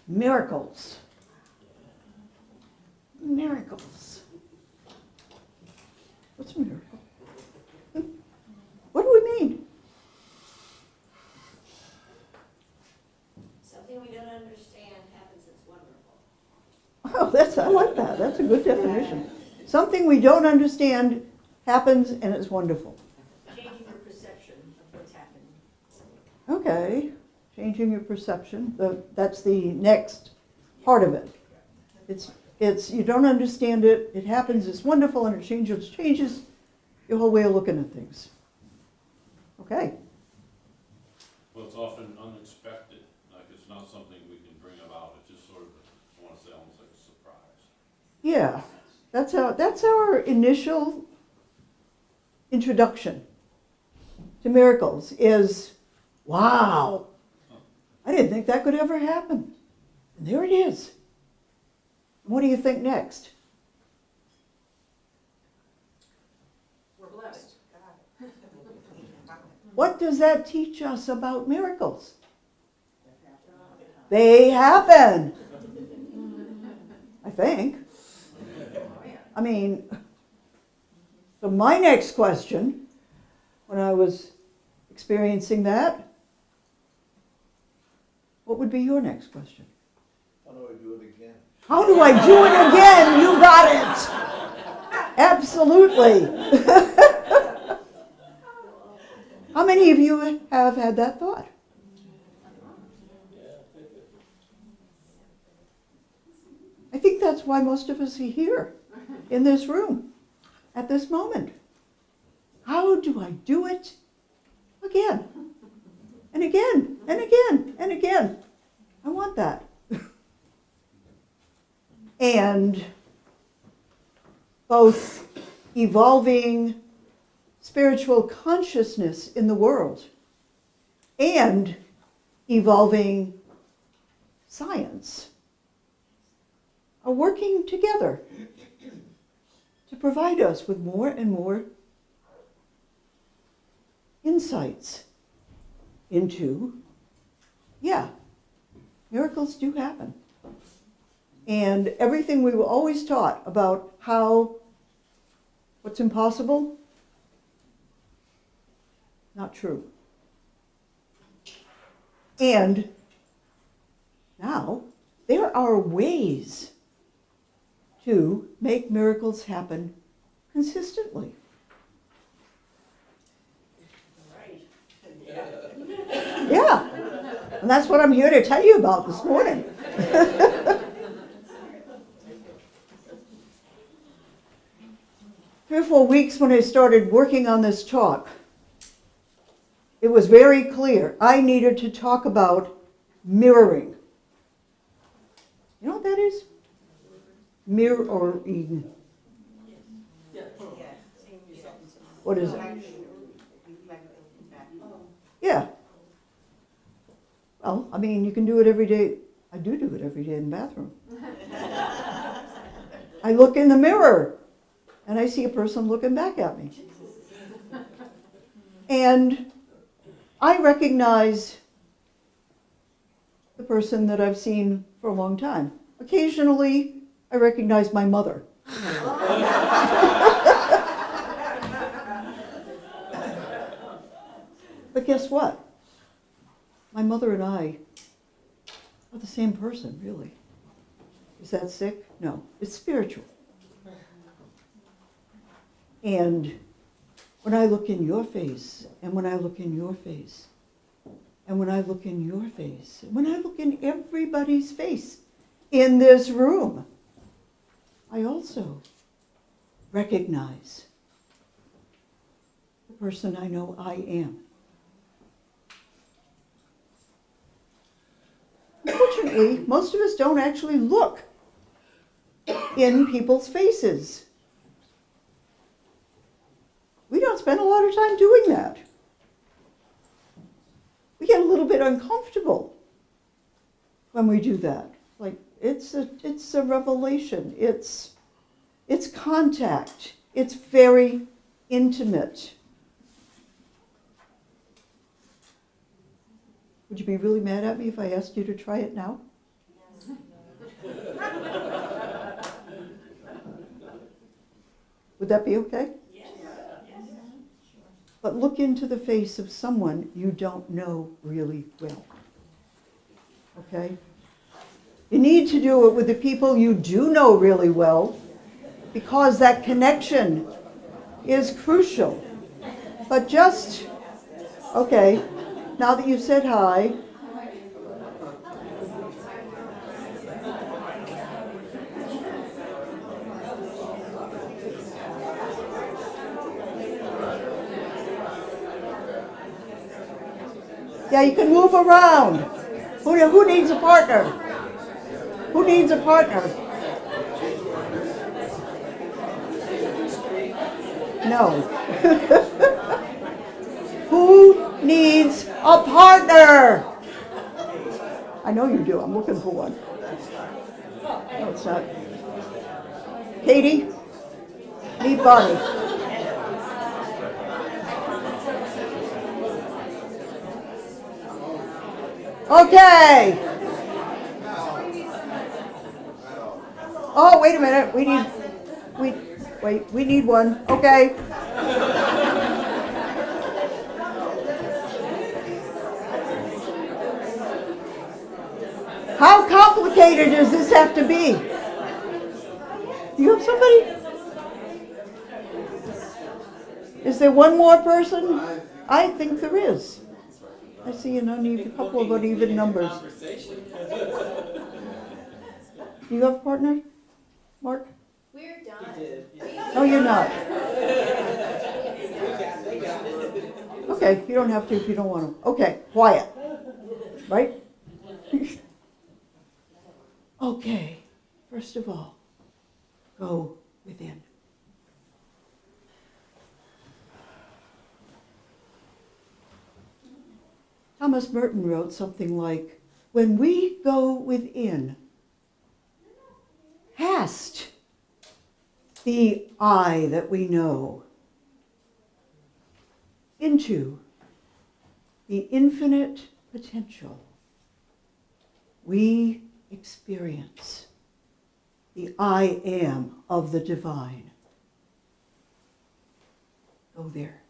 Miracles. Miracles. What's a miracle? What do we mean? Something we don't understand happens that's wonderful. Oh, I like that. That's a good definition. Something we don't understand happens and it's wonderful. Changing your perception of what's happening. Okay, changing your perception. That's the next part of it. It's you don't understand it. It happens. It's wonderful, and it changes your whole way of looking at things. Okay. Well, it's often unexpected. Like it's not something we can bring about. It's just sort of, I want to say, almost like a surprise. Yeah, that's our initial introduction to miracles. Is wow, I didn't think that could ever happen, and there it is. What do you think next? We're blessed. What does that teach us about miracles? They happen. I think. I mean, so my next question, when I was experiencing that, what would be your next question? How do I do it again? How do I do it again? You got it. Absolutely. How many of you have had that thought? I think that's why most of us are here in this room at this moment. How do I do it again? And again, and again, and again. I want that. And both evolving spiritual consciousness in the world and evolving science are working together to provide us with more and more insights into, yeah, miracles do happen. And everything we were always taught about how, what's impossible, not true. And now there are ways to make miracles happen consistently. Right. Yeah, and that's what I'm here to tell you about this morning. 3 or 4 weeks when I started working on this talk, it was very clear I needed to talk about mirroring. You know what that is? Mirroring. What is it? Yeah. Well, I mean, you can do it every day. I do it every day in the bathroom. I look in the mirror and I see a person looking back at me. And I recognize the person that I've seen for a long time. Occasionally, I recognize my mother. But guess what? My mother and I are the same person, really. Is that sick? No, it's spiritual. And when I look in your face, and when I look in your face, and when I look in your face, and when I look in everybody's face in this room, I also recognize the person I know I am. Unfortunately, most of us don't actually look in people's faces. We don't spend a lot of time doing that. We get a little bit uncomfortable when we do that. Like, it's a revelation. It's contact. It's very intimate. Would you be really mad at me if I asked you to try it now? Would that be okay? Yes, But look into the face of someone you don't know really well. Okay? You need to do it with the people you do know really well, because that connection is crucial. But just, okay, now that you've said hi, yeah, you can move around. Who needs a partner? Who needs a partner? No. Who needs a partner? I know you do. I'm looking for one. No, it's not. Katie, meet Bonnie. Okay. Oh, wait a minute. We need one. Okay. How complicated does this have to be? Do you have somebody? Is there one more person? I think there is. I see a couple of uneven numbers. Do you have a partner, Mark? we're done. No, you're not. Okay, you don't have to if you don't want to. Okay, quiet. Right? Okay, first of all, go within. Thomas Merton wrote something like, when we go within, past the I that we know, into the infinite potential, we experience the I am of the divine. Go there.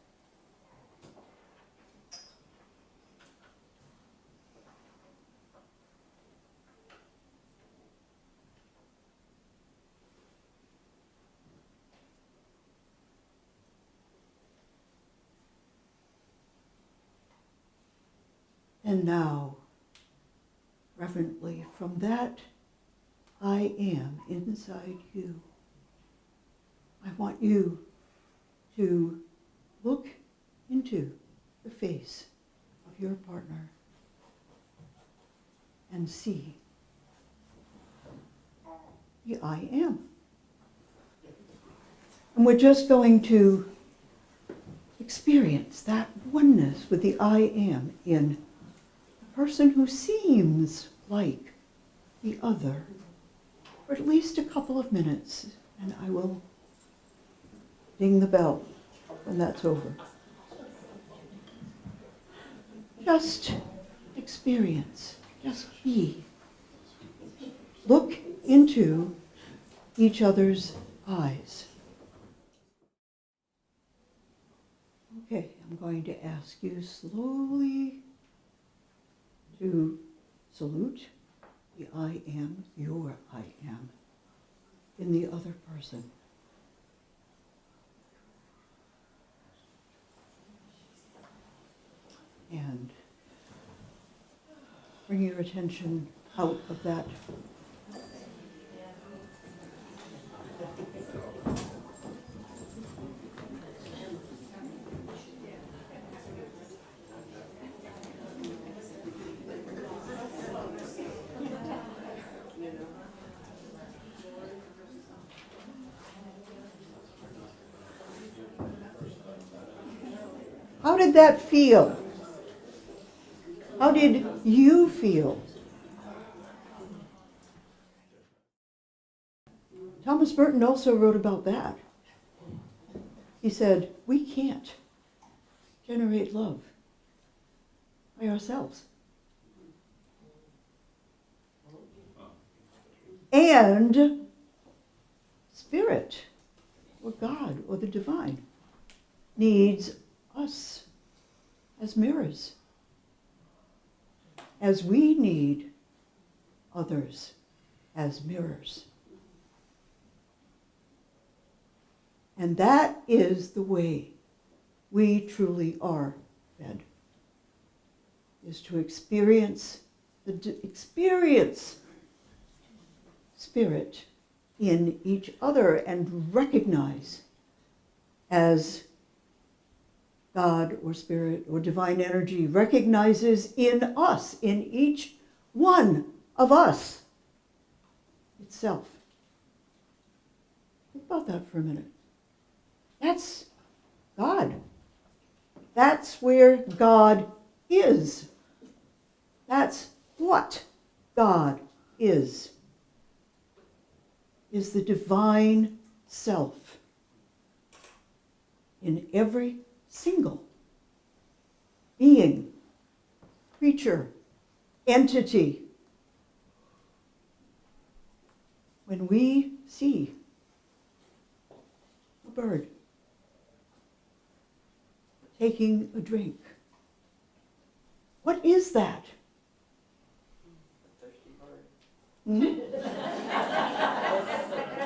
And now, reverently, from that I am inside you, I want you to look into the face of your partner and see the I am. And we're just going to experience that oneness with the I am in the person who seems like the other for at least a couple of minutes, and I will ding the bell when that's over. Just experience, just be. Look into each other's eyes. Okay, I'm going to ask you slowly to salute the I am, your I am, in the other person. And bring your attention out of that. How did that feel? How did you feel? Thomas Merton also wrote about that. He said, we can't generate love by ourselves. And spirit or God or the divine needs us as mirrors, as we need others as mirrors. And that is the way we truly are fed, is to experience spirit in each other and recognize as God or spirit or divine energy recognizes in us, in each one of us, itself. Think about that for a minute. That's God. That's where God is. That's what God is the divine self in every single being, creature, entity. When we see a bird taking a drink, what is that? Hmm?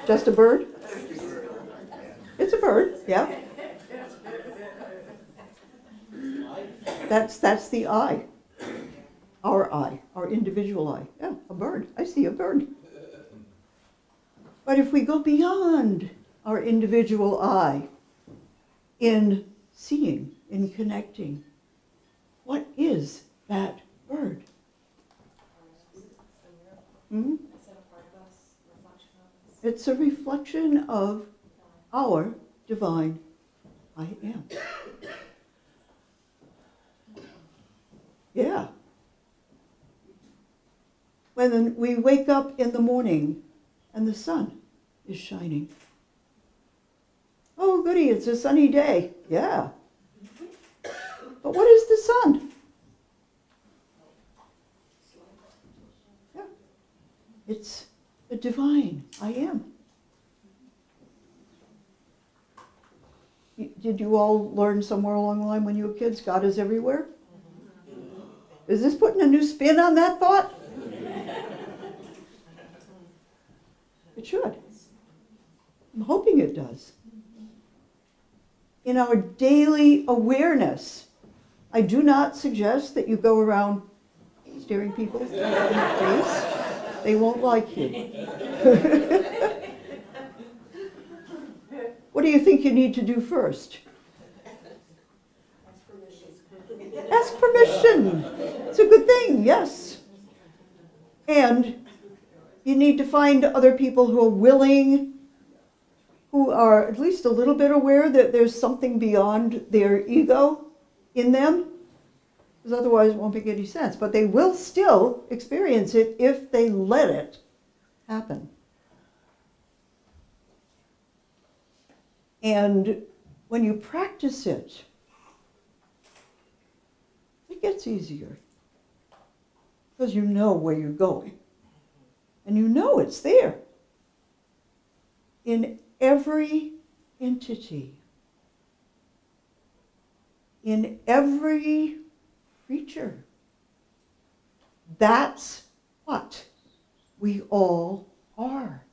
Just a bird? It's a bird, yeah. That's the eye. Our individual eye. Yeah, a bird. I see a bird. But if we go beyond our individual eye in seeing, in connecting, what is that bird? Hmm? It's a reflection of our divine I am. Yeah. When we wake up in the morning and the sun is shining. Oh, goody, it's a sunny day. Yeah. But what is the sun? Yeah. It's the divine I am. Did you all learn somewhere along the line when you were kids, God is everywhere? Is this putting a new spin on that thought? It should. I'm hoping it does. In our daily awareness, I do not suggest that you go around staring people in the face. They won't like you. What do you think you need to do first? Ask permission. It's a good thing, yes. And you need to find other people who are willing, who are at least a little bit aware that there's something beyond their ego in them, because otherwise it won't make any sense. But they will still experience it if they let it happen. And when you practice it, it gets easier, because you know where you're going. And you know it's there. In every entity, in every creature. That's what we all are.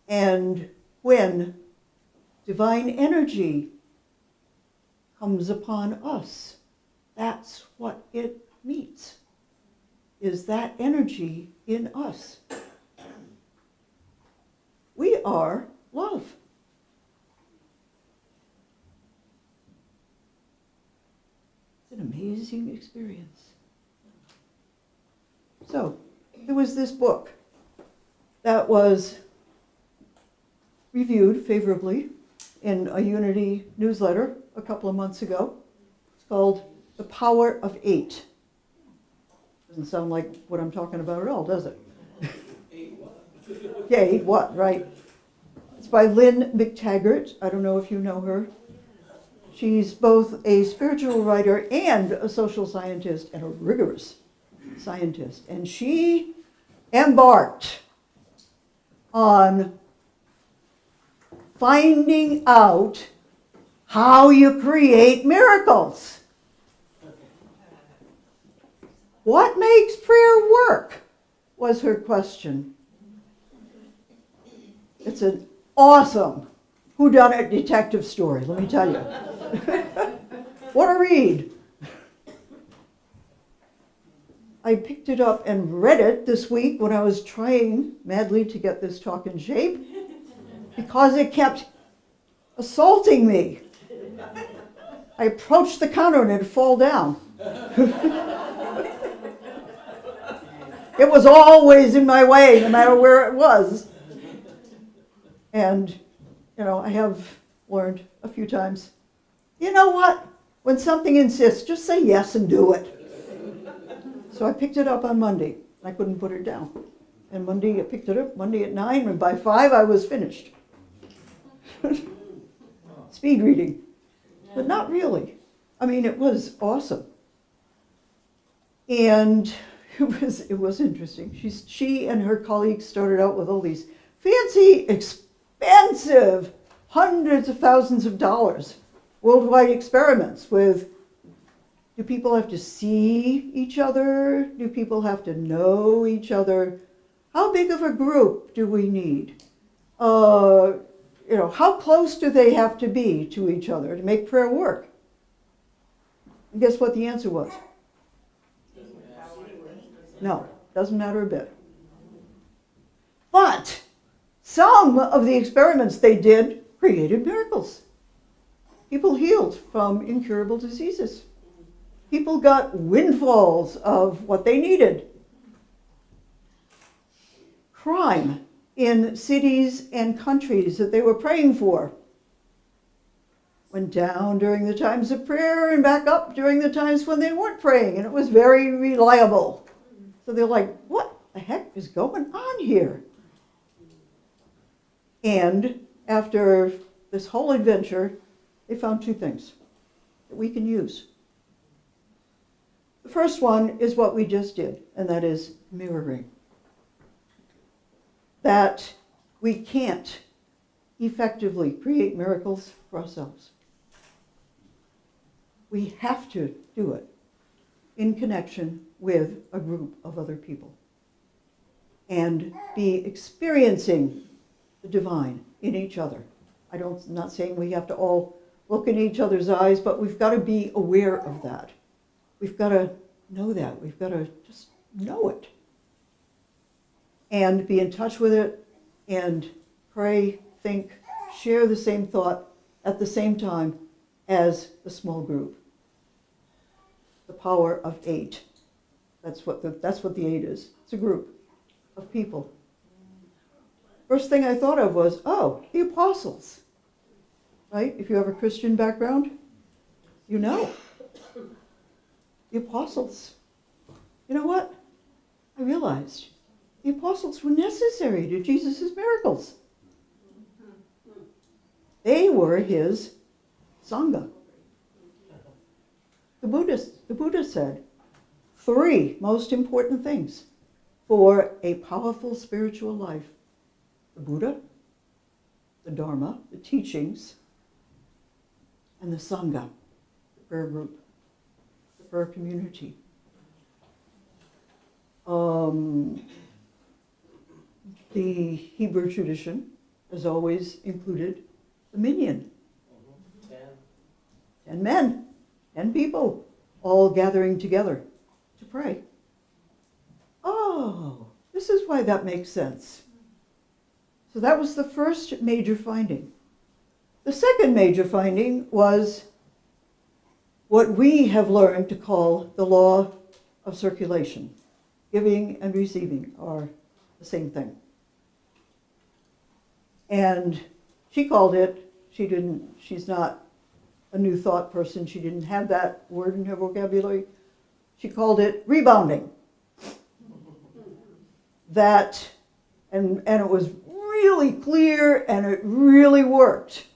And when divine energy comes upon us, that's what it meets, is that energy in us. We are love. It's an amazing experience. So, there was this book that was reviewed favorably in a Unity newsletter a couple of months ago. It's called The Power of Eight. Doesn't sound like what I'm talking about at all, does it? Eight what? Yeah, Eight what, right. It's by Lynn McTaggart. I don't know if you know her. She's both a spiritual writer and a social scientist, and a rigorous scientist. And she embarked on finding out how you create miracles. What makes prayer work? Was her question. It's an awesome whodunit detective story, let me tell you. What a read. I picked it up and read it this week when I was trying madly to get this talk in shape because it kept assaulting me. I approached the counter and it'd fall down. It was always in my way, no matter where it was. And, you know, I have learned a few times, you know what? When something insists, just say yes and do it. So I picked it up on Monday. I couldn't put it down. And Monday, I picked it up Monday at 9, and by 5 I was finished. Speed reading. But not really. I mean, it was awesome. And it was interesting. She and her colleagues started out with all these fancy, expensive, hundreds of thousands of dollars, worldwide experiments with, do people have to see each other? Do people have to know each other? How big of a group do we need? You know, how close do they have to be to each other to make prayer work? And guess what the answer was? No, doesn't matter a bit. But some of the experiments they did created miracles. People healed from incurable diseases. People got windfalls of what they needed. Crime in cities and countries that they were praying for went down during the times of prayer and back up during the times when they weren't praying, and it was very reliable. So they're like, what the heck is going on here? And after this whole adventure, they found two things that we can use. The first one is what we just did, and that is mirroring. That we can't effectively create miracles for ourselves. We have to do it in connection with a group of other people and be experiencing the divine in each other. I'm not saying we have to all look in each other's eyes, but we've got to be aware of that. We've got to know that. We've got to just know it and be in touch with it and pray, think, share the same thought at the same time as the small group. The power of 8. That's what the 8 is. It's a group of people. First thing I thought of was, oh, the apostles. Right? If you have a Christian background, you know. The apostles. You know what? I realized the apostles were necessary to Jesus' miracles. They were his Sangha. The Buddha said 3 most important things for a powerful spiritual life. The Buddha, the Dharma, the teachings, and the Sangha, the prayer group, the prayer community. The Hebrew tradition has always included the minyan. 10 men, 10 people, all gathering together to pray. Oh, this is why that makes sense. So that was the first major finding. The second major finding was what we have learned to call the law of circulation. Giving and receiving are the same thing. And she called it, she's not a new thought person, she didn't have that word in her vocabulary. She called it rebounding. That, and it was really clear and it really worked,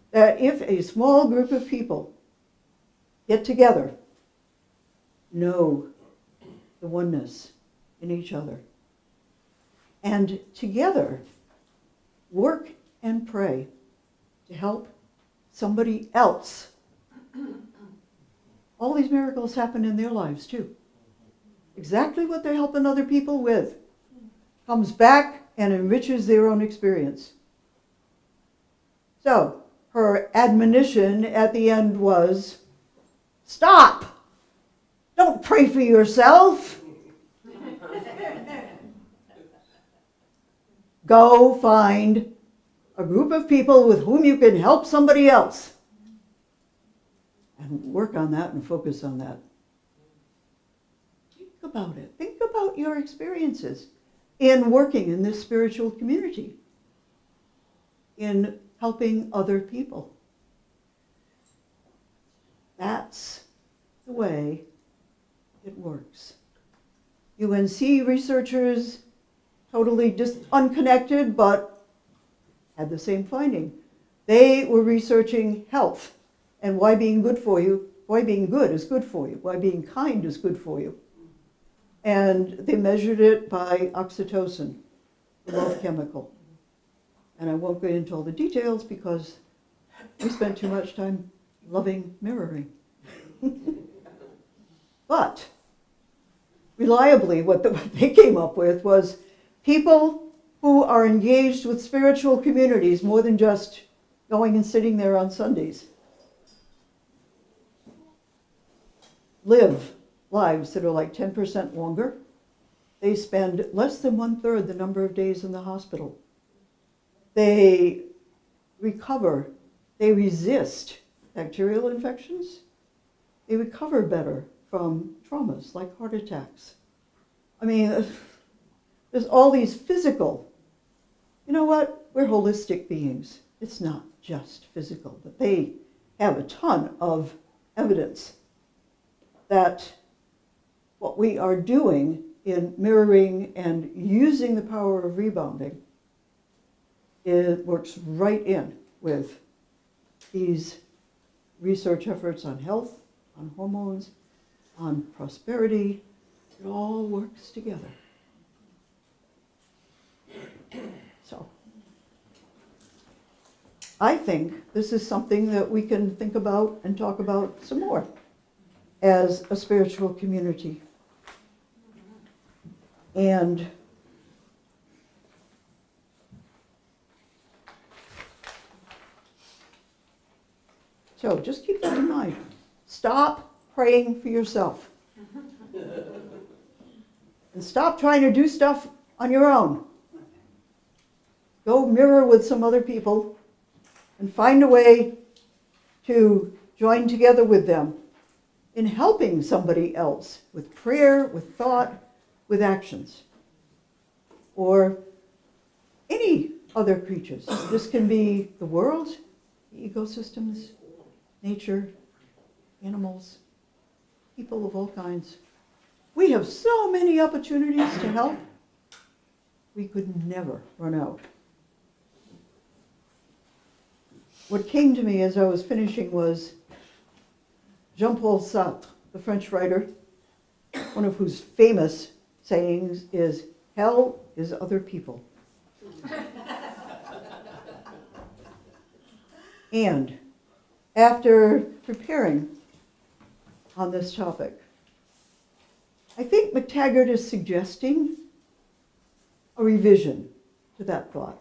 that if a small group of people get together, know the oneness in each other, and together work and pray to help somebody else. All these miracles happen in their lives too. Exactly what they're helping other people with comes back and enriches their own experience. So, her admonition at the end was, stop! Don't pray for yourself! Go find a group of people with whom you can help somebody else. And work on that and focus on that. Think about it. Think about your experiences in working in this spiritual community, in helping other people. That's the way it works. UNC researchers, totally unconnected, but had the same finding. They were researching health and why being good for you, why being good is good for you, why being kind is good for you. And they measured it by oxytocin, the love chemical. And I won't get into all the details because we spent too much time loving mirroring. But reliably, what they came up with was people who are engaged with spiritual communities more than just going and sitting there on Sundays live lives that are like 10% longer. They spend less than 1/3 the number of days in the hospital. They recover, they resist bacterial infections, they recover better from traumas like heart attacks. I mean, there's all these physical, you know what, we're holistic beings. It's not just physical, but they have a ton of evidence that what we are doing in mirroring and using the power of rebounding, it works right in with these research efforts on health, on hormones, on prosperity. It all works together. So, I think this is something that we can think about and talk about some more as a spiritual community. And so just keep that in mind. Stop praying for yourself. And stop trying to do stuff on your own. Go mirror with some other people and find a way to join together with them in helping somebody else with prayer, with thought, with actions, or any other creatures. This can be the world, the ecosystems, nature, animals, people of all kinds. We have so many opportunities to help. We could never run out. What came to me as I was finishing was Jean-Paul Sartre, the French writer, one of whose famous sayings is, "Hell is other people." And after preparing on this topic, I think McTaggart is suggesting a revision to that thought.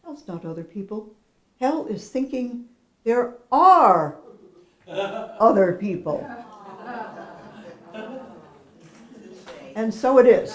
Hell's not other people. Hell is thinking there are other people. And so it is.